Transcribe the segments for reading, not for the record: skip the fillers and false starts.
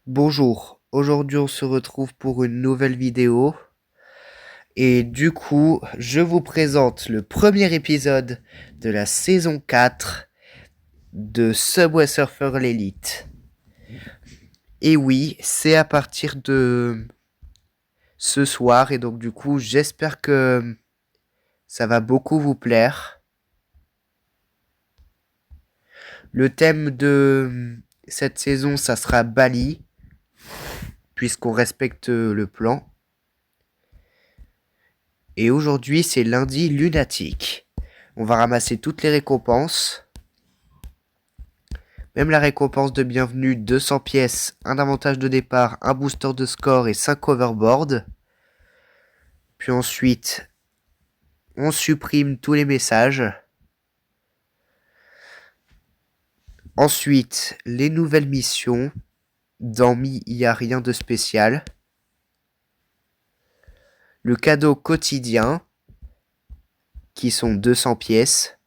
Bonjour, aujourd'hui on se retrouve pour une nouvelle vidéo et du coup je vous présente le premier épisode de la saison 4 de Subway Surfer l'Elite. Et oui, c'est à partir de ce soir et donc du coup j'espère que ça va beaucoup vous plaire. Le thème de cette saison ça sera Bali puisqu'on respecte le plan. Et aujourd'hui, c'est lundi lunatique. On va ramasser toutes les récompenses. Même la récompense de bienvenue, 200 pièces, un avantage de départ, un booster de score et 5 overboard. Puis ensuite, on supprime tous les messages. Ensuite, les nouvelles missions. Dans Mi, il n'y a rien de spécial. Le cadeau quotidien, qui sont 200 pièces.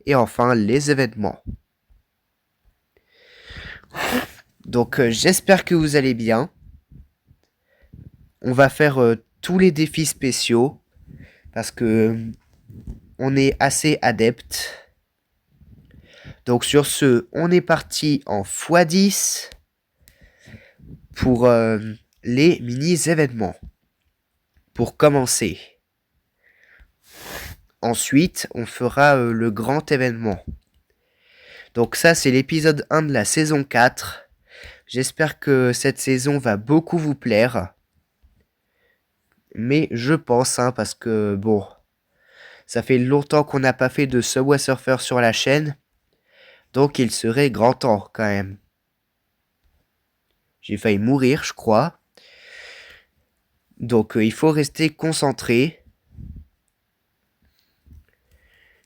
Et enfin, les événements. Donc j'espère que vous allez bien. On va faire tous les défis spéciaux parce que on est assez adepte. Donc sur ce, on est parti en x10 pour les mini-événements. Pour commencer. Ensuite, on fera le grand événement. Donc ça, c'est l'épisode 1 de la saison 4. J'espère que cette saison va beaucoup vous plaire. Mais je pense, parce que bon, ça fait longtemps qu'on n'a pas fait de Subway Surfer sur la chaîne. Donc il serait grand temps quand même. J'ai failli mourir, je crois. Donc il faut rester concentré.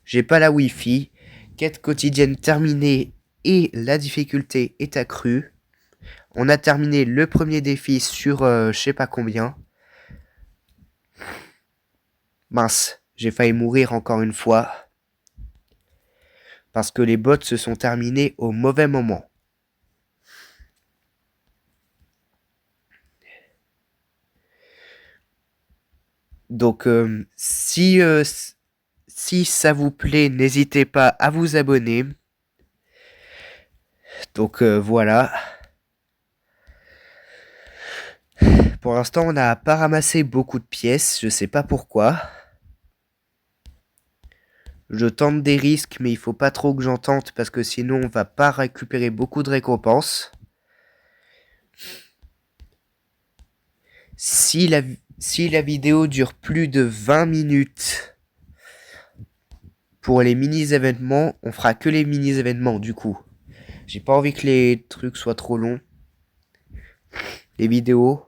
J'ai pas la Wi-Fi. Quête quotidienne terminée et la difficulté est accrue. On a terminé le premier défi sur je sais pas combien. Mince, j'ai failli mourir encore une fois. Parce que les bots se sont terminés au mauvais moment. Donc si ça vous plaît, n'hésitez pas à vous abonner. Donc voilà. Pour l'instant, on n'a pas ramassé beaucoup de pièces, je sais pas pourquoi. Je tente des risques, mais il faut pas trop que j'en tente parce que sinon on va pas récupérer beaucoup de récompenses. Si la vidéo dure plus de 20 minutes pour les mini-événements, on fera que les mini-événements du coup. J'ai pas envie que les trucs soient trop longs. Les vidéos.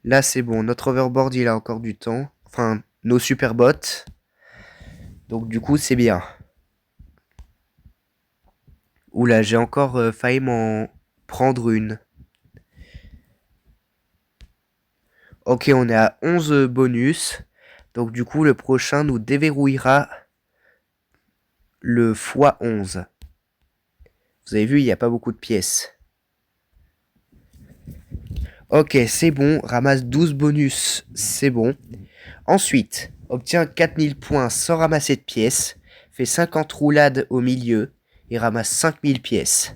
Là c'est bon, notre overboard il a encore du temps. Enfin, nos super bots. Donc du coup c'est bien. Oula, j'ai encore failli m'en prendre une. Ok, on est à 11 bonus. Donc du coup, le prochain nous déverrouillera le x11. Vous avez vu, il n'y a pas beaucoup de pièces. Ok, c'est bon. Ramasse 12 bonus. C'est bon. Ensuite, obtient 4000 points sans ramasser de pièces. Fait 50 roulades au milieu. Et ramasse 5000 pièces.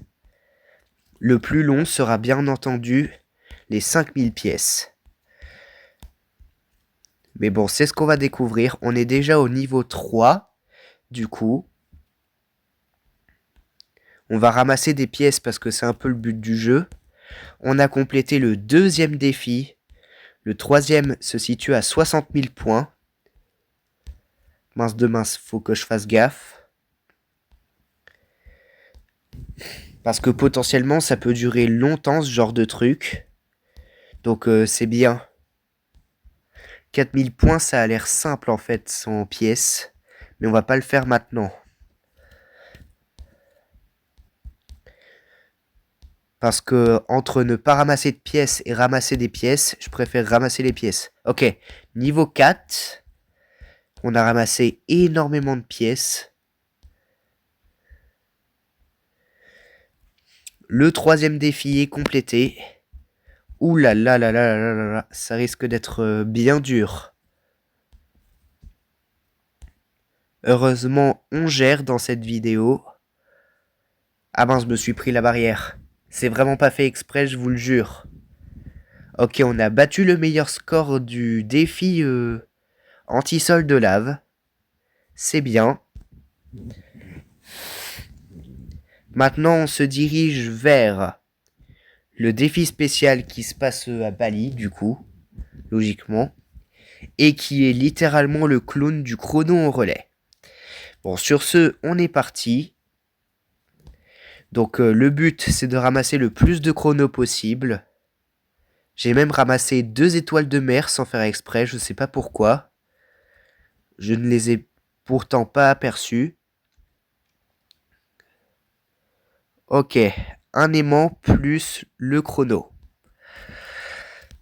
Le plus long sera bien entendu les 5000 pièces. Mais bon, c'est ce qu'on va découvrir. On est déjà au niveau 3. Du coup, on va ramasser des pièces parce que c'est un peu le but du jeu. On a complété le deuxième défi. Le troisième se situe à 60 000 points. Mince de mince, faut que je fasse gaffe. Parce que potentiellement, ça peut durer longtemps ce genre de truc. Donc c'est bien. 4000 points, ça a l'air simple en fait, sans pièces. Mais on va pas le faire maintenant. Parce que entre ne pas ramasser de pièces et ramasser des pièces, je préfère ramasser les pièces. Ok, niveau 4. On a ramassé énormément de pièces. Le troisième défi est complété. Ouh là là là là là là là, ça risque d'être bien dur. Heureusement, on gère dans cette vidéo. Ah ben, je me suis pris la barrière. C'est vraiment pas fait exprès, je vous le jure. Ok, on a battu le meilleur score du défi anti-sol de lave. C'est bien. Maintenant, on se dirige vers le défi spécial qui se passe à Bali, du coup, logiquement, et qui est littéralement le clone du chrono en relais. Bon, sur ce, on est parti. Donc, le but, c'est de ramasser le plus de chronos possible. J'ai même ramassé 2 étoiles de mer sans faire exprès, je sais pas pourquoi. Je ne les ai pourtant pas aperçues. Ok, un aimant plus le chrono.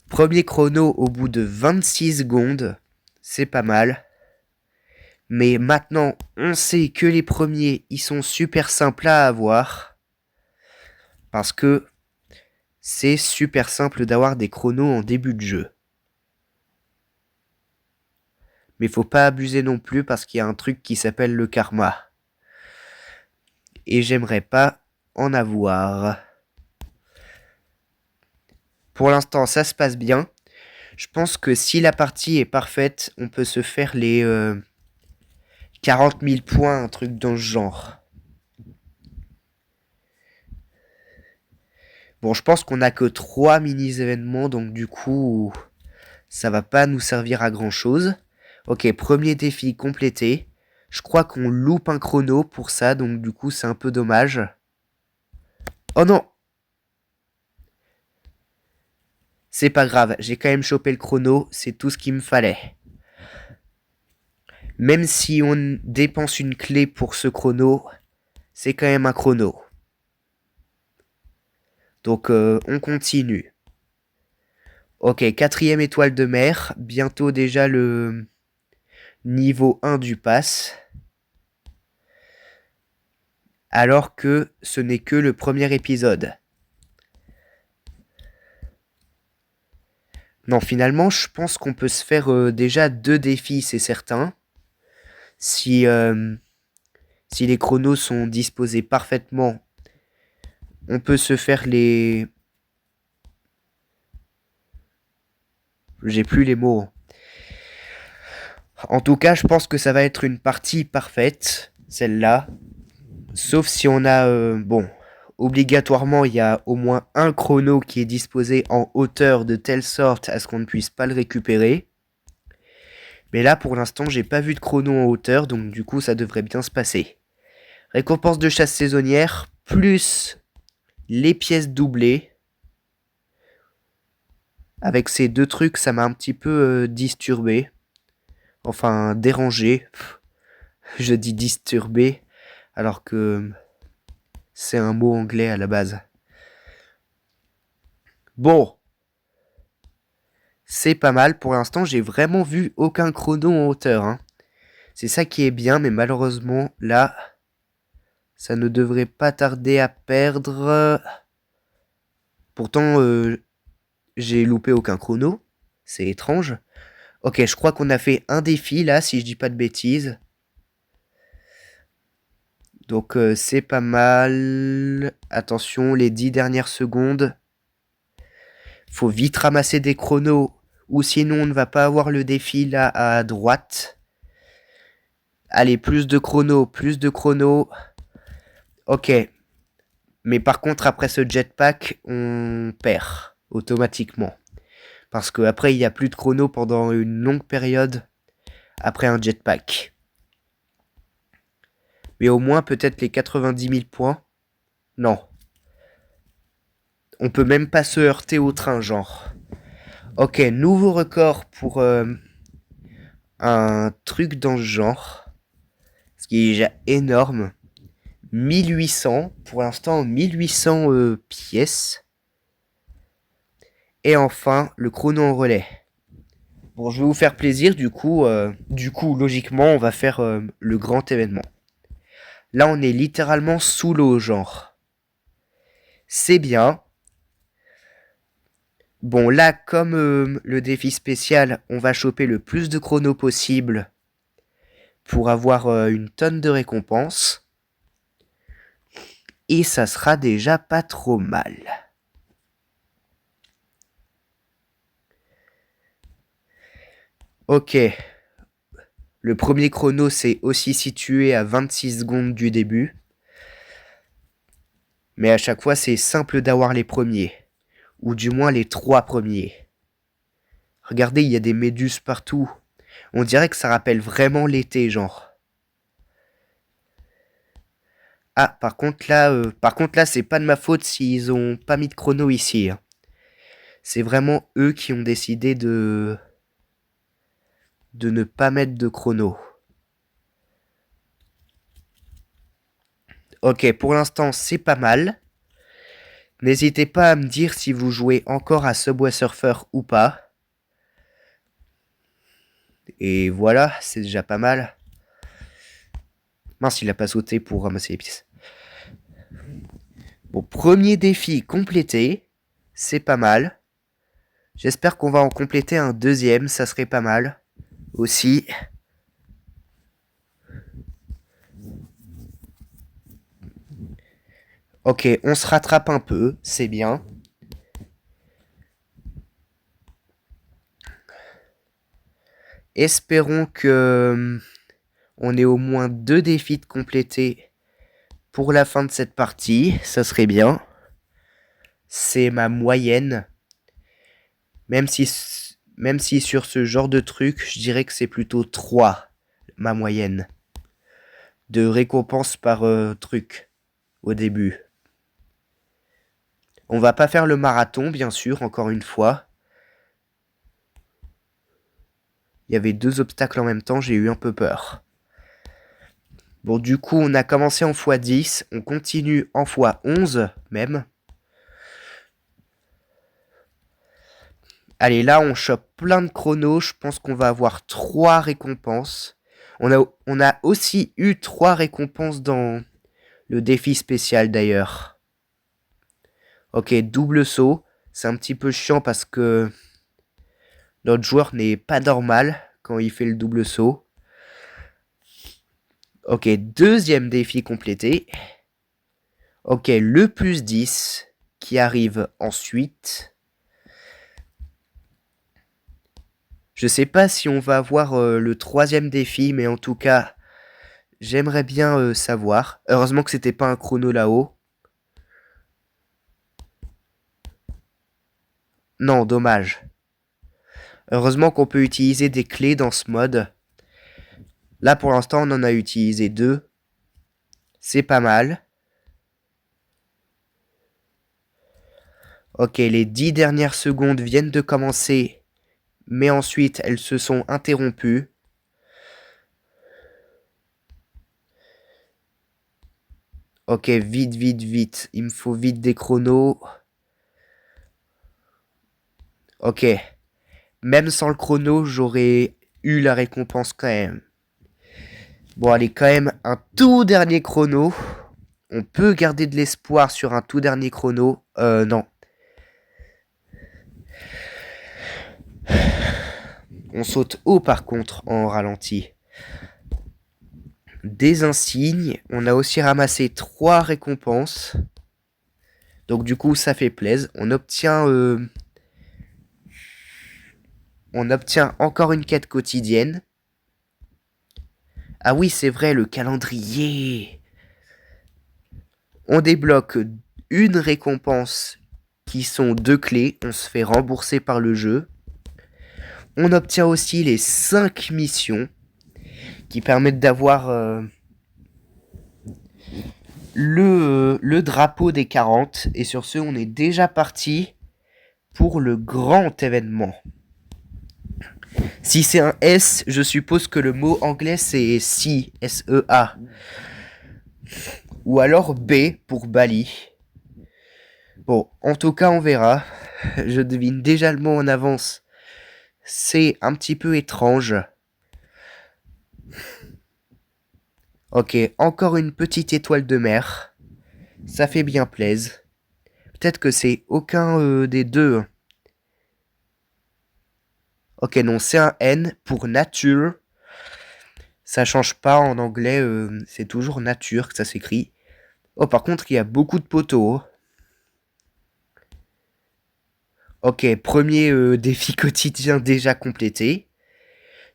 Premier chrono au bout de 26 secondes, c'est pas mal. Mais maintenant, on sait que les premiers, ils sont super simples à avoir. Parce que c'est super simple d'avoir des chronos en début de jeu. Mais faut pas abuser non plus parce qu'il y a un truc qui s'appelle le karma. Et j'aimerais pas en avoir. Pour l'instant, ça se passe bien. Je pense que si la partie est parfaite, on peut se faire les 40 000 points, un truc dans ce genre. Bon, je pense qu'on n'a que 3 mini-événements, donc du coup, ça va pas nous servir à grand chose. Ok, premier défi complété. Je crois qu'on loupe un chrono pour ça, donc du coup, c'est un peu dommage. Oh non! C'est pas grave, j'ai quand même chopé le chrono, c'est tout ce qu'il me fallait. Même si on dépense une clé pour ce chrono, c'est quand même un chrono. Donc on continue. Ok, quatrième étoile de mer, bientôt déjà le niveau 1 du pass. Alors que ce n'est que le premier épisode. Non, finalement, je pense qu'on peut se faire déjà 2 défis, c'est certain. Si les chronos sont disposés parfaitement, on peut se faire les... J'ai plus les mots. En tout cas, je pense que ça va être une partie parfaite, celle-là. Sauf si on a... bon, obligatoirement, il y a au moins un chrono qui est disposé en hauteur de telle sorte à ce qu'on ne puisse pas le récupérer. Mais là, pour l'instant, j'ai pas vu de chrono en hauteur, donc du coup, ça devrait bien se passer. Récompense de chasse saisonnière, plus les pièces doublées. Avec ces deux trucs, ça m'a un petit peu disturbé. Enfin, dérangé. Je dis disturbé, alors que c'est un mot anglais à la base. Bon. C'est pas mal. Pour l'instant, j'ai vraiment vu aucun chrono en hauteur. Hein. C'est ça qui est bien, mais malheureusement, là, ça ne devrait pas tarder à perdre. Pourtant, j'ai loupé aucun chrono. C'est étrange. Ok, je crois qu'on a fait un défi, là, si je dis pas de bêtises. Donc, c'est pas mal. Attention, les 10 dernières secondes. Faut vite ramasser des chronos. Ou sinon, on ne va pas avoir le défi, là, à droite. Allez, plus de chronos, plus de chronos. Ok. Mais par contre, après ce jetpack, on perd automatiquement. Parce qu'après, il n'y a plus de chrono pendant une longue période après un jetpack. Mais au moins, peut-être les 90 000 points. Non. On peut même pas se heurter au train, genre. Ok, nouveau record pour un truc dans ce genre. Ce qui est déjà énorme. 1800. Pour l'instant, 1800 pièces. Et enfin, le chrono en relais. Bon, je vais vous faire plaisir, du coup, logiquement, on va faire le grand événement. Là, on est littéralement sous l'eau, genre. C'est bien. Bon, là, comme le défi spécial, on va choper le plus de chronos possible pour avoir une tonne de récompenses. Et ça sera déjà pas trop mal. Ok. Le premier chrono s'est aussi situé à 26 secondes du début. Mais à chaque fois, c'est simple d'avoir les premiers. Ou du moins les 3 premiers. Regardez, il y a des méduses partout. On dirait que ça rappelle vraiment l'été, genre. Ah, par contre là, c'est pas de ma faute s'ils ont pas mis de chrono ici, hein. C'est vraiment eux qui ont décidé de ne pas mettre de chrono. Ok, pour l'instant, c'est pas mal. N'hésitez pas à me dire si vous jouez encore à Subway Surfer ou pas. Et voilà, c'est déjà pas mal. Mince, il a pas sauté pour ramasser les pièces. Bon, premier défi complété. C'est pas mal. J'espère qu'on va en compléter un deuxième, ça serait pas mal. Aussi. Ok, on se rattrape un peu, c'est bien. Espérons que on ait au moins 2 défis de compléter pour la fin de cette partie, ça serait bien. C'est ma moyenne. Même si sur ce genre de truc, je dirais que c'est plutôt 3, ma moyenne. De récompense par truc, au début. On va pas faire le marathon, bien sûr, encore une fois. Il y avait 2 obstacles en même temps, j'ai eu un peu peur. Bon, du coup, on a commencé en x10, on continue en x11 même. Allez, là, on chope plein de chronos, je pense qu'on va avoir 3 récompenses. On a aussi eu 3 récompenses dans le défi spécial d'ailleurs. Ok, double saut, c'est un petit peu chiant parce que notre joueur n'est pas normal quand il fait le double saut. Ok, deuxième défi complété. Ok, le plus 10 qui arrive ensuite. Je sais pas si on va avoir le troisième défi, mais en tout cas, j'aimerais bien savoir. Heureusement que c'était pas un chrono là-haut. Non, dommage. Heureusement qu'on peut utiliser des clés dans ce mode. Là, pour l'instant, on en a utilisé 2. C'est pas mal. Ok, les 10 dernières secondes viennent de commencer, mais ensuite elles se sont interrompues. Ok, vite, vite, vite. Il me faut vite des chronos. Ok. Même sans le chrono, j'aurais eu la récompense quand même. Bon, allez, quand même, un tout dernier chrono. On peut garder de l'espoir sur un tout dernier chrono. Non. On saute haut par contre en ralenti. Des insignes. On a aussi ramassé 3 récompenses. Donc du coup, ça fait plaisir. On obtient encore une quête quotidienne. Ah oui, c'est vrai, le calendrier. On débloque une récompense qui sont 2 clés. On se fait rembourser par le jeu. On obtient aussi les 5 missions qui permettent d'avoir le drapeau des 40. Et sur ce, on est déjà parti pour le grand événement. Si c'est un S, je suppose que le mot anglais c'est SEA, S-E-A. Ou alors B pour Bali. Bon, en tout cas, on verra. Je devine déjà le mot en avance. C'est un petit peu étrange. Ok, encore une petite étoile de mer. Ça fait bien plaisir. peut-être que c'est aucun des deux. Ok, non, c'est un N pour nature. Ça change pas en anglais, c'est toujours nature que ça s'écrit. Oh, par contre, il y a beaucoup de poteaux. Ok, premier défi quotidien déjà complété.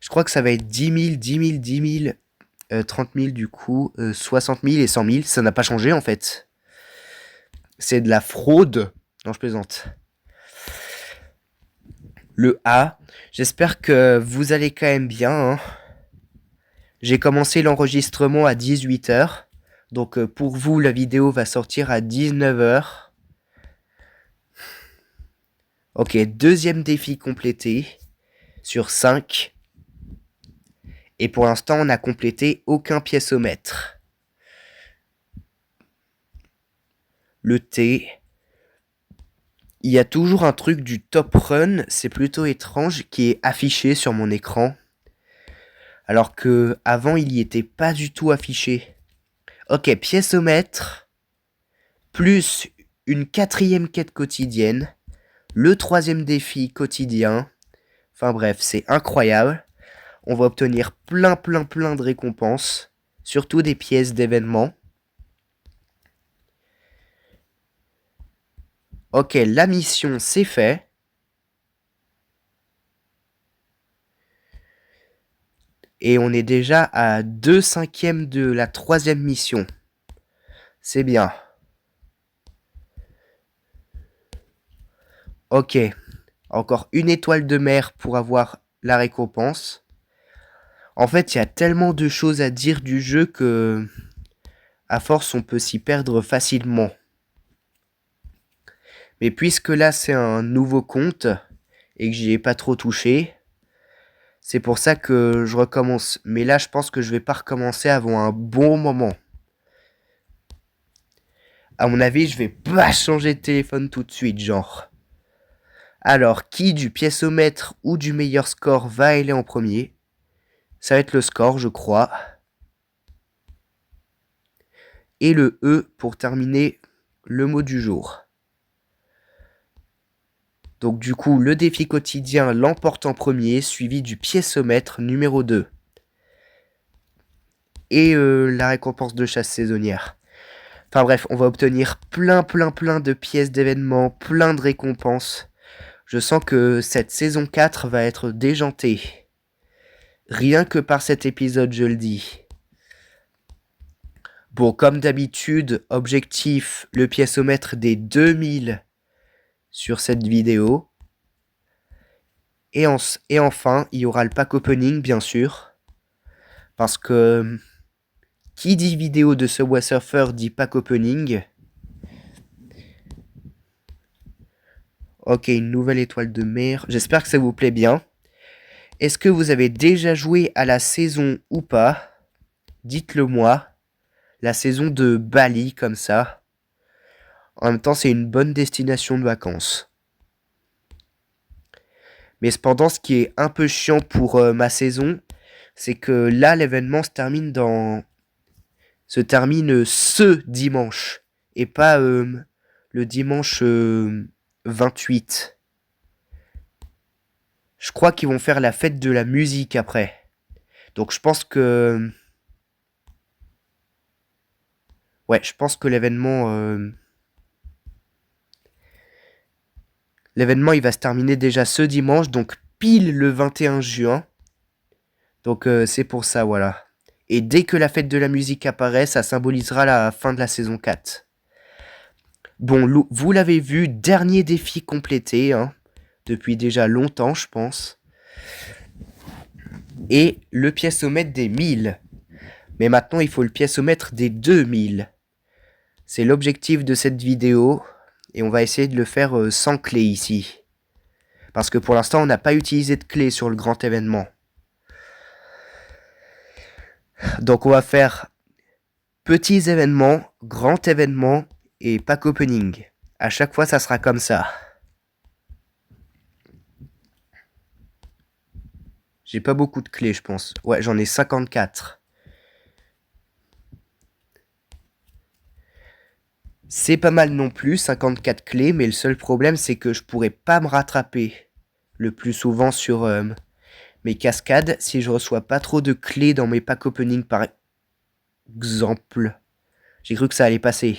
Je crois que ça va être 10 000, 10 000, 10 000, 30 000 du coup, 60 000 et 100 000. Ça n'a pas changé en fait. C'est de la fraude. Non, je plaisante. Le A. J'espère que vous allez quand même bien. Hein. J'ai commencé l'enregistrement à 18h. Donc pour vous, la vidéo va sortir à 19h. Ok, deuxième défi complété sur 5. Et pour l'instant, on n'a complété aucun piécomètre. Le T. Il y a toujours un truc du top run, c'est plutôt étrange, qui est affiché sur mon écran. Alors que avant, il y était pas du tout affiché. Ok, piécomètre, plus une quatrième quête quotidienne, le troisième défi quotidien. Enfin bref, c'est incroyable. On va obtenir plein de récompenses, surtout des pièces d'événements. Ok, la mission c'est fait. Et on est déjà à 2/5 de la troisième mission. C'est bien. Ok, encore une étoile de mer pour avoir la récompense. En fait, il y a tellement de choses à dire du jeu que, à force, on peut s'y perdre facilement. Mais puisque là, c'est un nouveau compte et que j'y ai pas trop touché, c'est pour ça que je recommence. Mais là, je pense que je vais pas recommencer avant un bon moment. À mon avis, je vais pas changer de téléphone tout de suite, genre. Alors, qui du piécomètre ou du meilleur score va aller en premier? Ça va être le score, je crois. Et le E pour terminer le mot du jour. Donc du coup, le défi quotidien l'emporte en premier, suivi du piécomètre numéro 2. Et la récompense de chasse saisonnière. Enfin bref, on va obtenir plein de pièces d'événements, plein de récompenses. Je sens que cette saison 4 va être déjantée. Rien que par cet épisode, je le dis. Bon, comme d'habitude, objectif, le piécomètre des 2000 sur cette vidéo. Et enfin, il y aura le pack opening, bien sûr. Parce que qui dit vidéo de Subway Surfer dit pack opening. Ok, une nouvelle étoile de mer. J'espère que ça vous plaît bien. Est-ce que vous avez déjà joué à la saison ou pas? Dites-le moi. La saison de Bali, comme ça. En même temps, c'est une bonne destination de vacances. Mais cependant, ce qui est un peu chiant pour ma saison, c'est que là, l'événement se termine ce dimanche. Et pas le dimanche 28. Je crois qu'ils vont faire la fête de la musique après. Donc je pense que... Ouais, je pense que l'événement, il va se terminer déjà ce dimanche, donc pile le 21 juin. Donc c'est pour ça, voilà. Et dès que la fête de la musique apparaît, ça symbolisera la fin de la saison 4. Bon, vous l'avez vu, dernier défi complété, hein, depuis déjà longtemps, je pense. Et le piécomètre des 1000. Mais maintenant, il faut le piécomètre des 2000. C'est l'objectif de cette vidéo. Et on va essayer de le faire sans clé ici. Parce que pour l'instant, on n'a pas utilisé de clé sur le grand événement. Donc on va faire petits événements, grand événement et pack opening. À chaque fois, ça sera comme ça. J'ai pas beaucoup de clés, je pense. Ouais, j'en ai 54. C'est pas mal non plus, 54 clés, mais le seul problème c'est que je pourrais pas me rattraper le plus souvent sur mes cascades si je reçois pas trop de clés dans mes packs opening par exemple. J'ai cru que ça allait passer.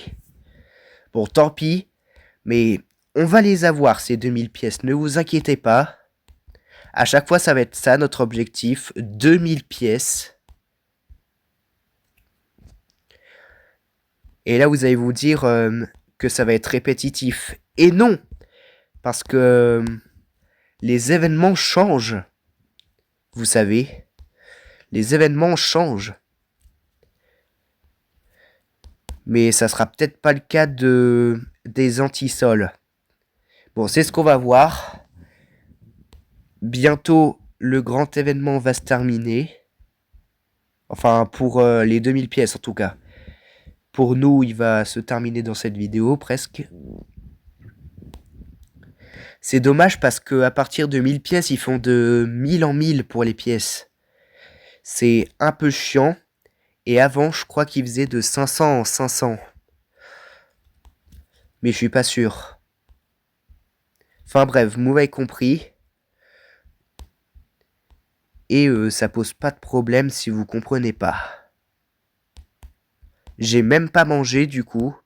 Bon, tant pis, mais on va les avoir ces 2000 pièces, ne vous inquiétez pas. À chaque fois ça va être ça notre objectif, 2000 pièces. Et là, vous allez vous dire que ça va être répétitif. Et non, parce que les événements changent. Vous savez, les événements changent. Mais ça sera peut-être pas le cas des antisols. Bon, c'est ce qu'on va voir. Bientôt, le grand événement va se terminer. Enfin, pour les 2000 pièces en tout cas. Pour nous, il va se terminer dans cette vidéo presque. C'est dommage parce que à partir de 1000 pièces, ils font de 1000 en 1000 pour les pièces. C'est un peu chiant. Et avant, je crois qu'ils faisaient de 500 en 500. Mais je suis pas sûr. Enfin bref, vous m'avez compris. Et ça pose pas de problème si vous comprenez pas. J'ai même pas mangé du coup.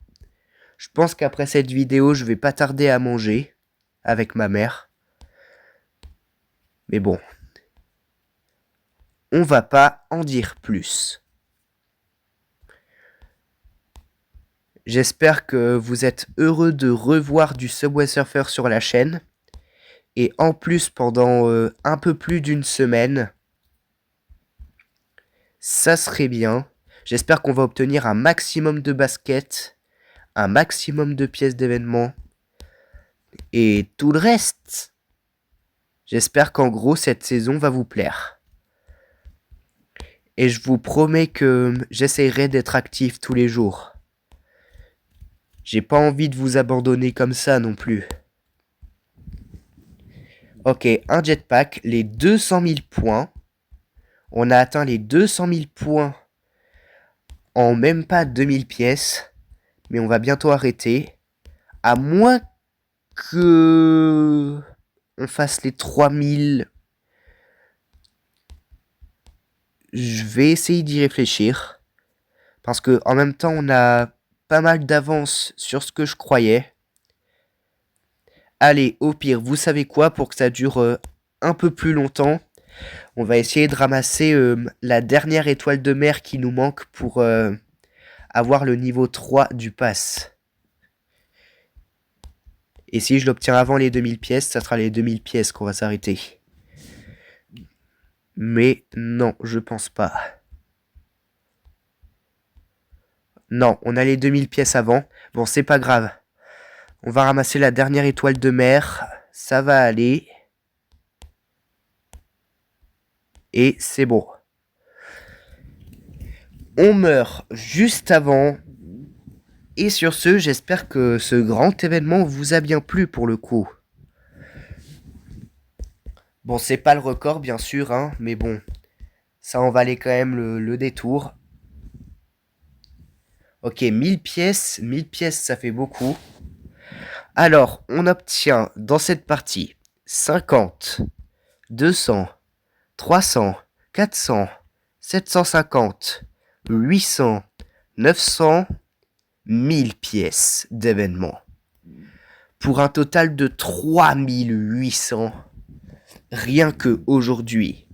Je pense qu'après cette vidéo, je vais pas tarder à manger avec ma mère. Mais bon, on va pas en dire plus. J'espère que vous êtes heureux de revoir du Subway Surfer sur la chaîne. Et en plus, pendant un peu plus d'une semaine, ça serait bien. J'espère qu'on va obtenir un maximum de baskets, un maximum de pièces d'événement et tout le reste. J'espère qu'en gros, cette saison va vous plaire. Et je vous promets que j'essaierai d'être actif tous les jours. J'ai pas envie de vous abandonner comme ça non plus. Ok, un jetpack, les 200 000 points. On a atteint les 200 000 points en même pas 2000 pièces. Mais on va bientôt arrêter. À moins que on fasse les 3000. Je vais essayer d'y réfléchir. Parce que en même temps, on a pas mal d'avance sur ce que je croyais. Allez, au pire, vous savez quoi, pour que ça dure un peu plus longtemps, on va essayer de ramasser la dernière étoile de mer qui nous manque pour avoir le niveau 3 du pass. Et si je l'obtiens avant les 2000 pièces, ça sera les 2000 pièces qu'on va s'arrêter. Mais non, je pense pas. Non, on a les 2000 pièces avant. Bon, c'est pas grave. On va ramasser la dernière étoile de mer. Ça va aller. Et c'est bon. On meurt juste avant. Et sur ce, j'espère que ce grand événement vous a bien plu pour le coup. Bon, c'est pas le record, bien sûr, hein, mais bon. Ça en valait quand même le détour. Ok, 1000 pièces. 1000 pièces, ça fait beaucoup. Alors, on obtient dans cette partie 50, 200, 300, 400, 750, 800, 900, 1000 pièces d'événements. Pour un total de 3800, rien que aujourd'hui.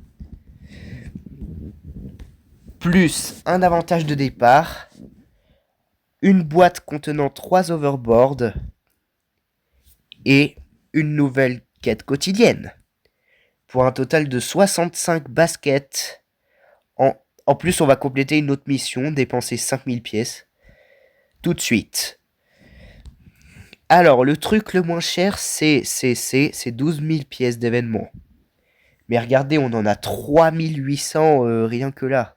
Plus un avantage de départ, une boîte contenant 3 overboards et une nouvelle quête quotidienne. Pour un total de 65 baskets. En plus, on va compléter une autre mission, dépenser 5000 pièces. Tout de suite. Alors, le truc le moins cher, c'est 12 000 pièces d'événement. Mais regardez, on en a 3800 rien que là.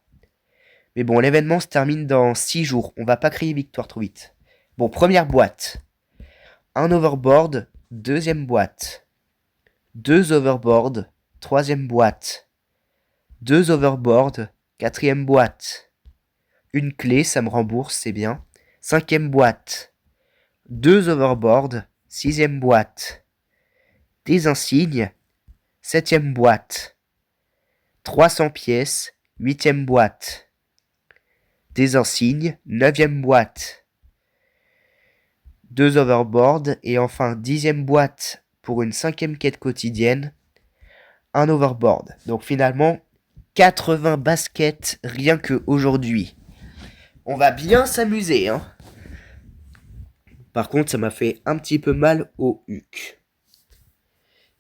Mais bon, l'événement se termine dans 6 jours. On va pas crier victoire trop vite. Bon, première boîte. Un overboard. Deuxième boîte. 2 overboards. Troisième boîte. 2 overboards. Quatrième boîte. Une clé, ça me rembourse, c'est bien. Cinquième boîte. 2 overboards, 6ème boîte. Des insignes, 7ème boîte. 300 pièces, 8ème boîte. Des insignes, 9ème boîte. 2 overboards et enfin 10ème boîte pour une 5ème quête quotidienne. Un overboard. Donc finalement, 80 baskets rien que aujourd'hui. On va bien s'amuser, hein. Par contre, ça m'a fait un petit peu mal au huc.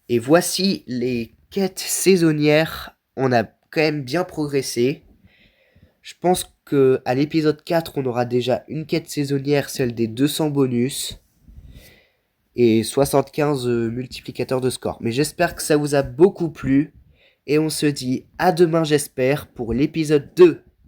Et voici les quêtes saisonnières. On a quand même bien progressé. Je pense que à l'épisode 4, on aura déjà une quête saisonnière, celle des 200 bonus. Et 75 multiplicateurs de score. Mais j'espère que ça vous a beaucoup plu. Et on se dit à demain, j'espère, pour l'épisode 2.